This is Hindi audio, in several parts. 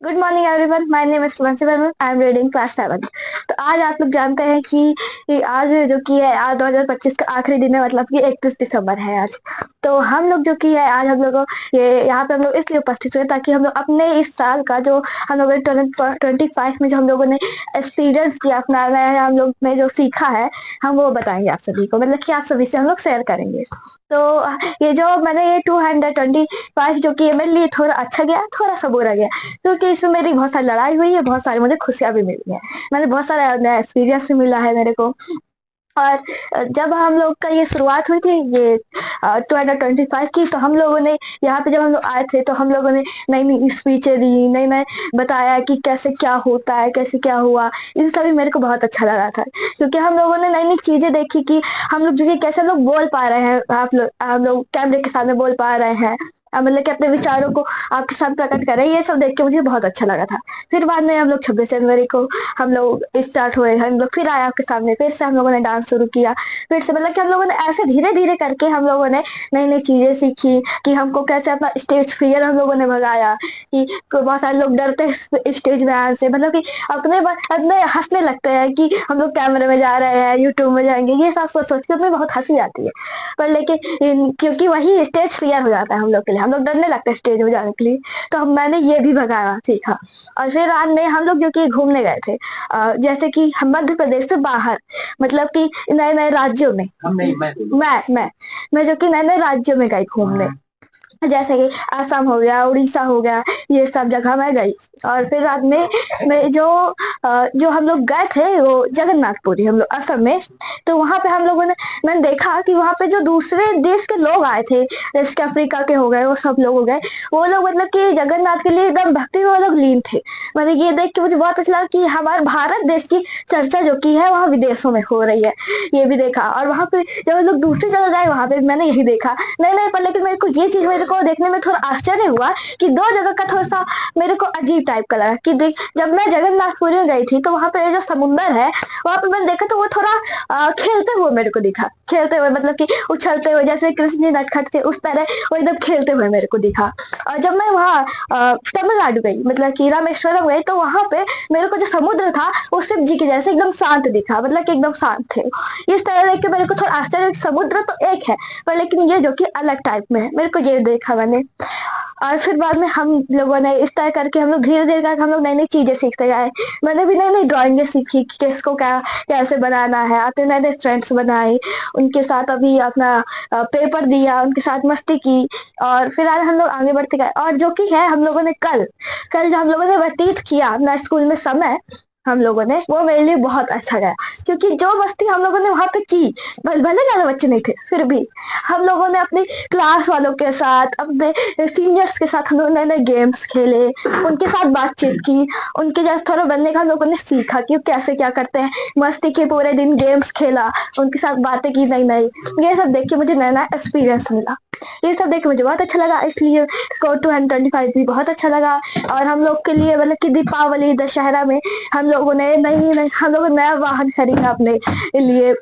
Good morning everyone, my name is Suman Verma. I am reading class 7। तो आज आप लोग जानते हैं कि आज जो कि है आज 2025 का आखिरी दिन है, मतलब कि 31 दिसंबर है आज। तो हम लोग जो कि है आज हम लोग ये यहाँ पे हम लोग इसलिए उपस्थित हुए ताकि हम लोग अपने इस साल का जो हम लोग 2025 में जो हम लोगों ने एक्सपीरियंस किया, अपना नया हम लोग ने जो सीखा है, हम वो बताएंगे आप सभी को, मतलब कि आप सभी से हम लोग शेयर करेंगे। तो ये जो मैंने ये 225 जो कि ये मेरे लिए थोड़ा अच्छा गया, थोड़ा सा बुरा गया, क्योंकि इसमें मेरी बहुत सारी लड़ाई हुई है, बहुत सारी मुझे खुशियां भी मिली है। मैंने बहुत सारा नया एक्सपीरियंस भी मिला है मेरे को। और जब हम लोग का ये शुरुआत हुई थी ये 2025 की, तो हम लोगों ने यहाँ पे जब हम लोग आए थे तो हम लोगों ने नई नई स्पीचें दी, नई नई बताया कि कैसे क्या होता है, कैसे क्या हुआ। इन सभी मेरे को बहुत अच्छा लगा था, क्योंकि हम लोगों ने नई नई चीजें देखी कि हम लोग जो कि कैसे लोग बोल पा रहे हैं, आप लोग हम लोग कैमरे के सामने बोल पा रहे हैं, मतलब कि अपने विचारों को आपके साथ प्रकट करें। ये सब देख के मुझे बहुत अच्छा लगा था। फिर बाद में हम लोग 26 जनवरी को हम लोग स्टार्ट हुए, हम लोग फिर आए आपके सामने, फिर से हम लोगों ने डांस शुरू किया। फिर से मतलब कि हम लोगों ने ऐसे धीरे धीरे करके हम लोगों ने नई नई चीजें सीखी कि हमको कैसे अपना स्टेज फियर हम लोगों ने भगाया, कि बहुत सारे लोग डरते हैं स्टेज में आने से, मतलब कि अपने हंसने लगते हैं कि हम लोग कैमरे में जा रहे हैं, यूट्यूब में जाएंगे, ये सब सोच सोच के उसमें बहुत हंसी आती है। पर लेकिन क्योंकि वही स्टेज फियर हो जाता है हम लोग के लिए, हम लोग डरने लगते हैं स्टेज में जाने के लिए, तो मैंने ये भी भगाना सीखा। और फिर रात में हम लोग जो कि घूमने गए थे, जैसे कि हम मध्य प्रदेश से बाहर, मतलब कि नए नए राज्यों में। हम नहीं, मैं जो कि नए नए राज्यों में गई घूमने, जैसे कि आसाम हो गया, उड़ीसा हो गया, ये सब जगह मैं गई। और फिर बाद में मैं जो हम लोग गए थे वो जगन्नाथपुरी, हम लोग असम में। तो वहां पे हम लोगों ने मैंने देखा कि वहां पे जो दूसरे देश के लोग आए थे, जैसे कि अफ्रीका के हो गए, वो सब लोग हो गए, वो लोग मतलब कि जगन्नाथ के लिए एकदम भक्ति में वो लोग लीन थे। मतलब ये देख के मुझे बहुत अच्छा लगा कि हमारे भारत देश की चर्चा जो की है वहाँ विदेशों में हो रही है, ये भी देखा। और वहां पे जब हम लोग दूसरी जगह गए वहां पे मैंने यही देखा। नहीं नहीं, पर लेकिन मेरे को ये चीज मेरे को देखने में थोड़ा आश्चर्य हुआ कि दो जगह का थोड़ा सा मेरे को अजीब टाइप का लगा। कि देख, जब मैं जगन्नाथपुरी में गई थी तो वहां पे जो समुंदर है वहां पे मैंने देखा, तो वो थोड़ा खेलते हुए मेरे को दिखा, खेलते हुए मतलब कि उछलते हुए, जैसे कृष्ण जी नटखट थे उस तरह वो एकदम खेलते हुए मेरे को दिखा। और जब मैं वहाँ तमिलनाडु गई, मतलब कि रामेश्वरम गई, तो वहां पे मेरे को जो समुद्र था वो शिव जी के जैसे एकदम शांत दिखा, मतलब कि एकदम शांत थे। इस तरह देख के मेरे को थोड़ा आश्चर्य, समुद्र तो एक है पर लेकिन ये जो कि अलग टाइप में है, मेरे को ये देखा मैंने। और फिर बाद में हम लोगों ने इस तरह करके हम लोग धीरे धीरे करके हम लोग नई नई चीजें सीखते गए। मैंने भी नई नई ड्राइंगें सीखी कि किसको क्या कैसे बनाना है, अपने नए नए फ्रेंड्स बनाए, उनके साथ अभी अपना पेपर दिया, उनके साथ मस्ती की। और फिर आज हम लोग आगे बढ़ते गए, और जो कि है हम लोगों ने कल कल जो हम लोगों ने व्यतीत किया अपना स्कूल में समय, हम लोगों ने वो मेरे लिए बहुत अच्छा गया। क्योंकि जो मस्ती हम लोगों ने वहां पे की, भले ज्यादा बच्चे नहीं थे फिर भी हम लोगों ने अपने क्लास वालों के साथ, अपने सीनियर्स के साथ हम लोगों ने नए गेम्स खेले, उनके साथ बातचीत की, उनके जैसे थोड़ा बनने का हम लोगों ने सीखा कि वो कैसे क्या करते हैं, मस्ती के पूरे दिन गेम्स खेला, उनके साथ बातें की नई नई। ये सब देख के मुझे नया नया एक्सपीरियंस मिला, ये सब देख के मुझे बहुत अच्छा लगा, इसलिए को 225 भी बहुत अच्छा लगा। और हम लोग के लिए मतलब कि दीपावली दशहरा में हम लोगों ने हम लोग नया वाहन खरीदा अपने लिए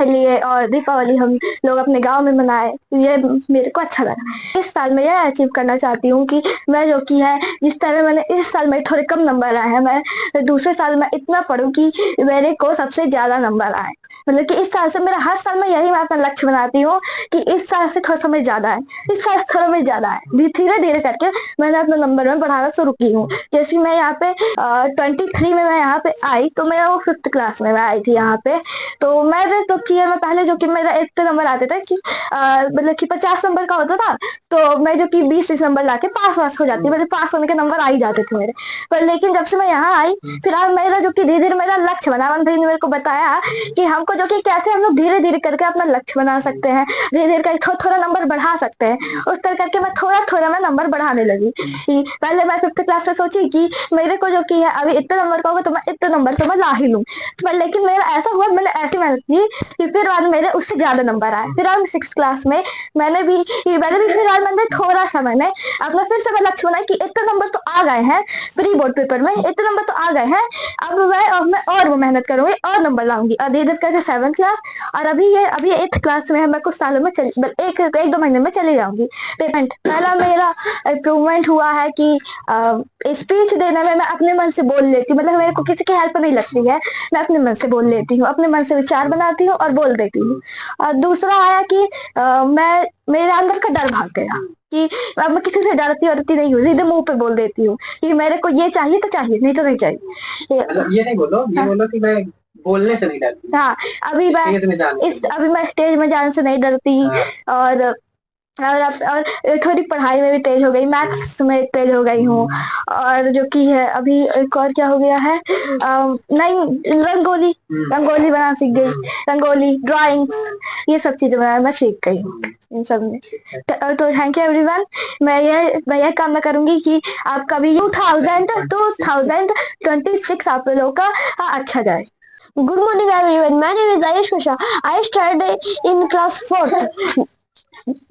लिए और दीपावली हम लोग अपने गांव में मनाए, ये मेरे को अच्छा लगा। इस साल मैं यह अचीव करना चाहती हूँ कि मैं जो कि है जिस तरह मैंने इस साल में थोड़े कम नंबर आए हैं, मैं दूसरे साल में इतना पढ़ूं कि मेरे को सबसे ज्यादा नंबर आए। मतलब कि इस साल से मेरा हर साल में यही मैं अपना लक्ष्य बनाती हूँ कि इस साल से थोड़ा समय ज्यादा है, इस साल से थोड़ा में ज्यादा है, धीरे धीरे करके मैंने अपना नंबर में बढ़ाना शुरू की हूँ। जैसे मैं यहाँ पे 23 में मैं यहाँ पे आई, तो मैं वो 5th क्लास में मैं आई थी यहाँ पे। तो मैंने तो किया, मैं पहले जो कि मेरा इतने नंबर आते थे कि मतलब कि 50 नंबर का होता था, तो मैं जो कि 20 नंबर लाके पास वास हो जाती, मतलब पास होने के नंबर आ ही जाते थे मेरे। पर लेकिन जब से मैं यहाँ आई, फिर अब मेरा जो कि धीरे धीरे मेरा लक्ष्य बना, मन भाई ने मेरे को बताया कि हमको जो कि कैसे हम लोग धीरे धीरे करके अपना लक्ष्य बना सकते हैं, धीरे धीरे करके थोड़ा थोड़ा नंबर बढ़ा सकते हैं। उस तरह करके मैं थोड़ा थोड़ा मैं नंबर बढ़ाने लगी। पहले मैं 5th क्लास में सोची कि मेरे को जो कि है अभी इतने नंबर का होगा तो मैं इतने नंबर से मैं ला ही लूँ। पर लेकिन मेरा ऐसा हुआ, मैंने ऐसी मेहनत की कि फिर बाद मेरे उससे ज्यादा नंबर आए। फिर आज 6th क्लास में मैंने भी फिर आज मैंने थोड़ा सा मैंने अपना फिर से मैं लक्ष्य बनाया कि इतने नंबर तो आ गए हैं, प्री बोर्ड पेपर में इतने नंबर तो आ गए हैं, मैं और वो मेहनत करूंगी और नंबर लाऊंगी। और धीरे धीरे करके 7th क्लास, और अभी 8th क्लास में है। मैं कुछ सालों में एक एक दो महीने में चली जाऊंगी। पेमेंट पहला मेरा इम्प्रूवमेंट हुआ है कि स्पीच देने में मैं अपने मन से बोल लेती हूँ, मतलब मेरे को किसी की हेल्प नहीं लगती है। मैं अपने मन से बोल लेती हूँ, अपने मन से विचार बनाती हूँ और बोल देती हूँ। और दूसरा आया कि मैं मेरे अंदर का डर भाग गया कि अब मैं किसी से डरती नहीं हूँ, सीधे मुंह पे बोल देती हूँ कि मेरे को ये चाहिए तो चाहिए, नहीं तो नहीं चाहिए। मतलब ये नहीं बोलो, ये बोलो कि मैं बोलने से नहीं डरती। हाँ, अभी मैं स्टेज में जाने से नहीं डरती। और और थोड़ी पढ़ाई में भी तेज हो गई, मैथ्स में तेज हो गई हूँ। और जो कि है अभी एक और क्या हो गया है, नहीं, रंगोली बनाना सीख गई। रंगोली, ड्राइंग्स, ये सब चीजें बनाना मैं सीख गई हूँ इन सब में। तो थैंक यू एवरीवन। मैं ये कामना करूंगी कि आपका भी 2026 आप लोगों का अच्छा जाए। Good morning everyone. My name is Ayush Kusha. I studied in class 4th.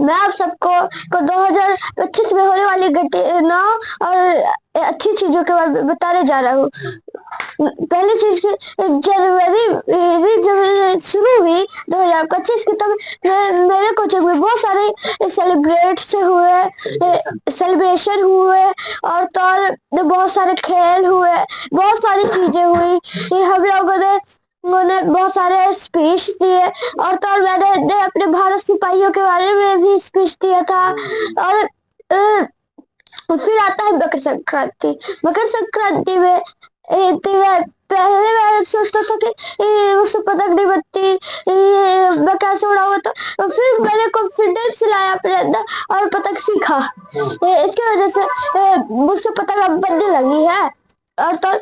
मैं आप सबको 2025 में होने वाली घटनाओं और अच्छी चीजों के बारे में बताने जा रहा हूँ। पहली चीज की जनवरी जब शुरू हुई 2025 की, तब मेरे कोचिंग में बहुत सारे सेलिब्रेशन हुए और तो बहुत सारे खेल हुए, बहुत सारी चीजें हुई। हम लोगों ने उन्होंने बहुत सारे स्पीच दिए और तो मैंने अपने भारत सिपाहियों के बारे में भी स्पीच दिया था। और फिर आता है मकर संक्रांति। मकर संक्रांति में पहले मैं सोचता था कि उससे पतंग नहीं बनती, मैं कैसे उड़ाऊंगा, तो फिर मैंने कॉन्फिडेंस लाया अपने अंदर और पतंग सीखा। इसकी वजह से मुझसे पतंग अब बनने लगी है। और तो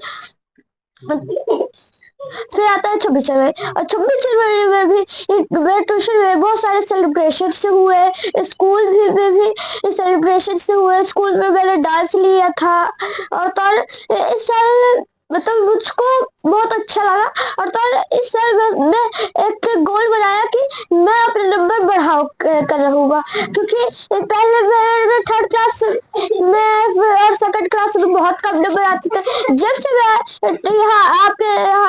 फिर आता है 26 जनवरी, और 26 जनवरी में भी मेरे ट्यूशन में बहुत सारे सेलिब्रेशन से हुए, स्कूल में भी सेलिब्रेशन से हुए। स्कूल में मैंने डांस लिया था और तो इस साल मतलब मुझको बहुत अच्छा लगा। और तो इस साल मैंने एक गोल बनाया कि मैं अपने नंबर बढ़ाओ कर रहूंगा, क्योंकि पहले मेरे 3rd क्लास में और 2nd क्लास में बहुत कम नंबर आते थे। जब से मैं यहाँ आपके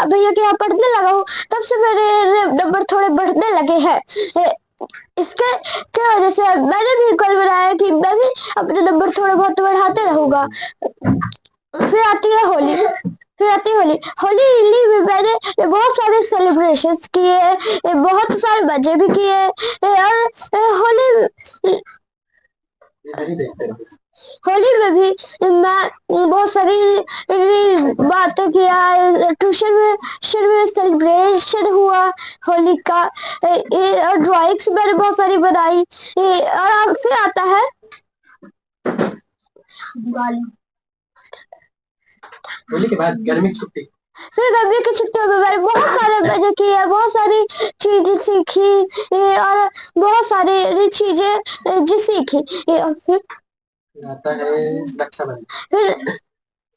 भैया के यहाँ पढ़ने लगा हूँ, तब से मेरे नंबर थोड़े बढ़ने लगे हैं। इसके वजह से मैंने भी गोल बनाया कि मैं भी अपने नंबर थोड़े बहुत बढ़ाते रहूंगा। फिर आती है होली। होली में मैंने बहुत सारे सेलिब्रेशंस किए, बहुत सारे मजे भी किए। और होली में भी मैं बहुत सारी बातें किया। ट्यूशन में सेलिब्रेशन हुआ होली का, और ड्राइंग्स मैंने बहुत सारी बनाई। और फिर आता है दिवाली। होली के बाद गर्मी की छुट्टी। फिर गर्मी की छुट्टियों में मैंने बहुत सारे मजे किए, बहुत सारी चीजें सीखी और बहुत सारी चीजें जो सीखी। और फिर आता है रक्षाबंधन। फिर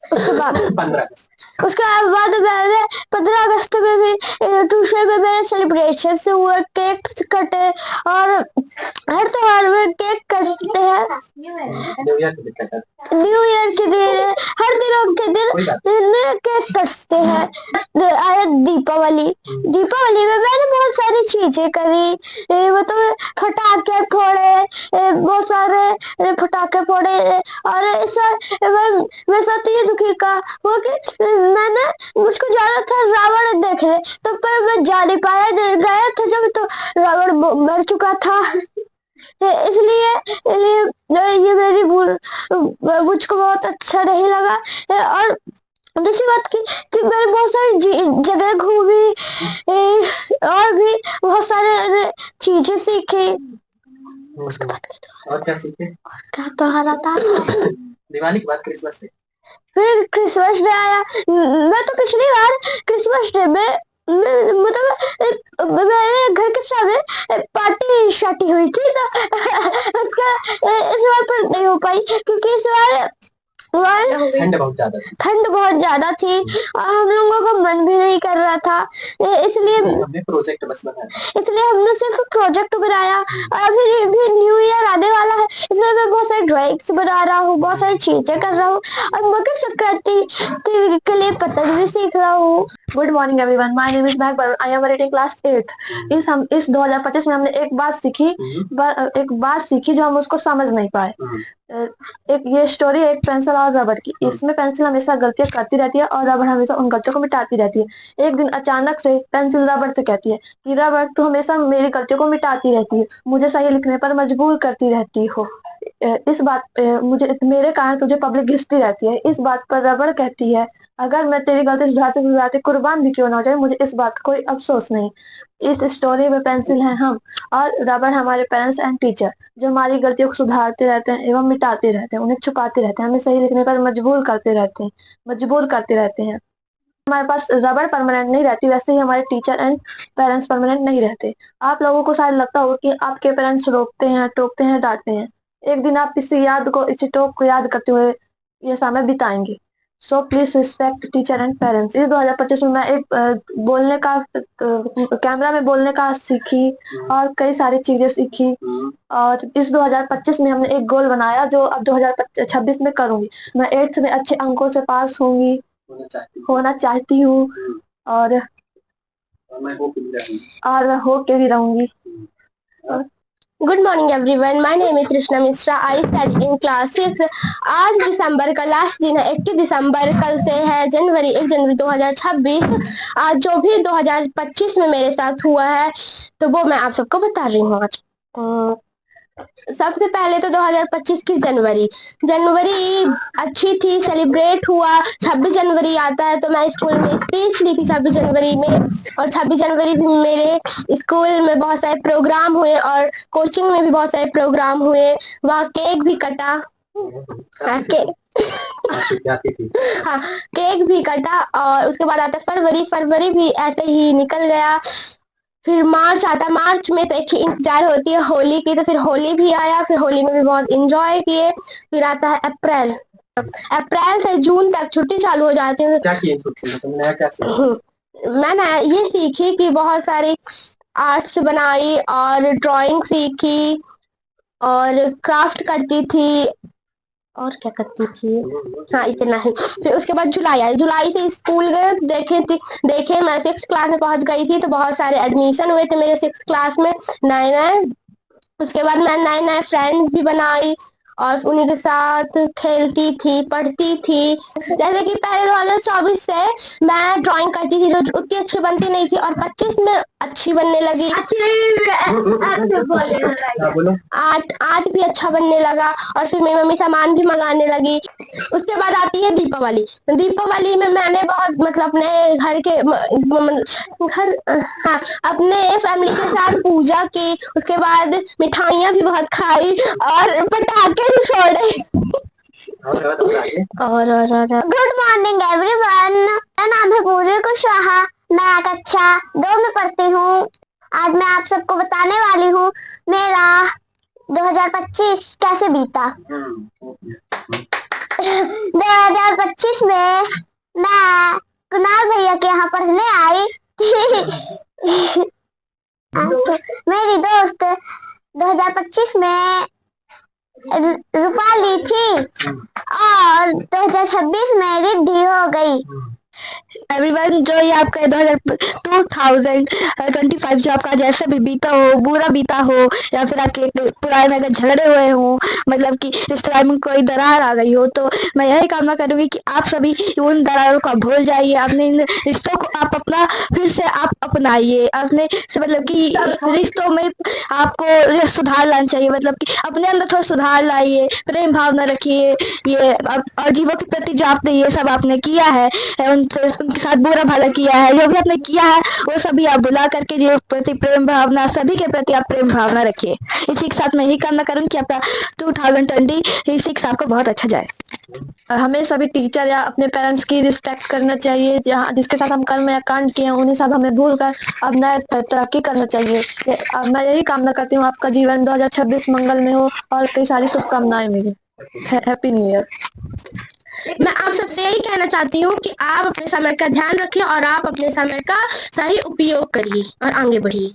उसके बाद 15 मैंने 15 अगस्त में भी ट्यूशन में मेरे सेलिब्रेशन से हुए, केक कटे। और हर त्योहार में केक कटते हैं, न्यू ईयर के दिन, हर दिनों के दिन केक कटते हैं। आया दीपावली में मैंने बहुत सारी चीजें करी, मतलब पटाखे फोड़े, बहुत सारे पटाखे फोड़े। और इस बार मेरे साथ ये दुखी का हुआ कि मैंने मुझको जाना था रावण देखने, तो पर मैं जा नहीं पाया। गया था जब तो रावण मर चुका था, इसलिए ये मेरी मुझको बहुत अच्छा नहीं लगा। और दूसरी बात कि मैंने बहुत सारी जगह घूमी और भी बहुत सारे चीजें सीखी। उसके बाद और क्या सीखे? क्या त्योहार आता है? दिवाली के बाद क्रिसमस डे। फिर क्रिसमस डे आया। मैं तो पिछली बार क्रिसमस डे में मतलब मेरे घर के सामने पार्टी शार्टी हुई थी, तो उसका इस बार पर नहीं हो पाई, क्योंकि इस बार ठंड बहुत ज्यादा थी। ठंड बहुत ज्यादा थी और हम लोगों को मन भी नहीं कर रहा था, इसलिए हमने प्रोजेक्ट बस बनाया। इसलिए हमने सिर्फ प्रोजेक्ट बनाया। और अभी न्यू ईयर आने वाला है, इसलिए मैं बहुत सारी ड्राइंग्स बना रहा हूँ, बहुत सारी चीजें कर रहा हूँ और मकर संक्रांति के लिए पतंग भी सीख रहा हूँ। Good morning everyone, my name is Mahak Barun, I am reading class 8th। इस 2025 में हमने एक बात सीखी जो हम उसको समझ नहीं पाए। एक ये स्टोरी है एक पेंसिल और रबर की। इसमें पेंसिल हमेशा गलतियां करती रहती है और रबर हमेशा उन गलतियों को मिटाती रहती है। एक दिन अचानक से पेंसिल रबर से कहती है कि रबर, तू हमेशा मेरी गलतियों को मिटाती रहती है, मुझे सही लिखने पर मजबूर करती रहती हो, मुझे मेरे कारण तुझे पब्लिक घिसती रहती है। इस बात पर रबर कहती है, अगर मैं तेरी गलती सुधारते सुधारते कुर्बान भी क्यों ना हो जाए, मुझे इस बात का कोई अफसोस नहीं। इस स्टोरी में पेंसिल है हम और रबर हमारे पेरेंट्स एंड टीचर, जो हमारी गलतियों को सुधारते रहते हैं एवं मिटाते रहते हैं, उन्हें छुपाते रहते हैं, हमें सही लिखने पर मजबूर करते रहते हैं। हमारे पास रबर परमानेंट नहीं रहती, वैसे ही हमारे टीचर एंड पेरेंट्स परमानेंट नहीं रहते। आप लोगों को शायद लगता होगा कि आपके पेरेंट्स रोकते हैं, टोकते हैं, डांटते हैं। एक दिन आप इसी टोक को याद करते हुए ये समय बिताएंगे। So please respect teacher and parents. इस 2025 में मैं एक कैमरा में बोलने का सीखी और कई सारी चीजें सीखी। और इस 2025 में हमने एक गोल बनाया जो अब 2026 में करूंगी। मैं 8th में अच्छे अंकों से पास होना चाहती हूँ और मैं हो के भी रहूंगी। Good morning everyone, my name is Krishna Mishra, I study in class 6। आज दिसंबर का लास्ट दिन है, 21 दिसंबर, कल से है जनवरी 1 जनवरी 2026। आज जो भी 2025 में मेरे साथ हुआ है तो वो मैं आप सबको बता रही हूँ आज। सबसे पहले तो 2025 की जनवरी अच्छी थी, सेलिब्रेट हुआ। 26 जनवरी आता है तो मैं स्कूल में स्पीच ली थी 26 जनवरी में, और 26 जनवरी भी मेरे स्कूल में बहुत सारे प्रोग्राम हुए और कोचिंग में भी बहुत सारे प्रोग्राम हुए। वहाँ केक भी कटा। हाँ, केक भी कटा। और उसके बाद आता फरवरी भी ऐसे ही निकल गया। फिर मार्च आता, मार्च में तो एक ही इंतजार होती है होली की, तो फिर होली भी आया, फिर होली में भी बहुत इंजॉय किए। फिर आता है अप्रैल से जून तक छुट्टी चालू हो जाती है। क्या किए तुमने, क्या सीखा? मैंने ये सीखी कि बहुत सारी आर्ट्स बनाई और ड्राइंग सीखी और क्राफ्ट करती थी और क्या करती थी, हाँ इतना ही। फिर उसके बाद जुलाई से स्कूल गए, देखे मैं 6th क्लास में पहुंच गई थी तो बहुत सारे एडमिशन हुए थे मेरे 6th क्लास में नए। उसके बाद मैं नए फ्रेंड्स भी बनाई और उन्हीं के साथ खेलती थी, पढ़ती थी। जैसे कि पहले 2024 से मैं ड्राइंग करती थी जो उतनी अच्छी बनती नहीं थी और 25 में अच्छी बनने लगी। आर्ट भी अच्छा बनने लगा और फिर मेरी मम्मी सामान भी मंगाने लगी। उसके बाद आती है दीपावली में मैंने बहुत अपने अपने फैमिली के साथ पूजा की। उसके बाद मिठाइयाँ भी बहुत खाई और पटाखे भी छोड़े। गुड मॉर्निंग एवरीवन, मेरा नाम है पूरी कुशवाहा, मैं कक्षा 2 में पढ़ती हूँ। आज मैं आप सबको बताने वाली हूँ मेरा 2025 कैसे बीता। 2025 में मैं कुणाल भैया के यहाँ पढ़ने आई। मेरी दोस्त 2025 में रूपाली थी और 2026 में रिद्धि हो गई। एवरीवन, जो ये आपका 2025 जो आपका जैसा भी बीता हो, बुरा बीता हो या फिर आपके पुराने अगर झगड़े हुए हो, मतलब कि रिश्तेदार में कोई दरार आ गई हो, तो मैं यही कामना करूंगी कि आप सभी उन दरारों को भूल जाइए, अपने इन रिश्तों को आप अपना फिर से आप अपनाइए। अपने से मतलब कि रिश्तों में आपको सुधार लाना चाहिए, मतलब कि अपने अंदर थोड़ा सुधार लाइए, प्रेम भावना रखिए। ये और जीवों के प्रति जो आपने ये सब आपने किया है, उनके साथ बुरा भला किया है, जो भी आपने किया है वो सभी आप भुला करके जो प्रति प्रेम भावना, सभी के प्रति आप प्रेम भावना रखिए। इसी के साथ मैं यही कामना करूंगी कि आपका 2026 आपको बहुत अच्छा जाए। हमें सभी टीचर या अपने पेरेंट्स की रिस्पेक्ट करना चाहिए। जिसके साथ हम कर्म या कांड किए हैं उन्हें सब हमें भूल कर अब नए तरक्की करना चाहिए। मैं यही कामना करती हूँ आपका जीवन 2026 मंगल में हो और कई सारी शुभकामनाएं मिली। Happy new year. मैं आप सबसे यही कहना चाहती हूँ कि आप अपने समय का ध्यान रखिए और आप अपने समय का सही उपयोग करिए और आगे बढ़िए।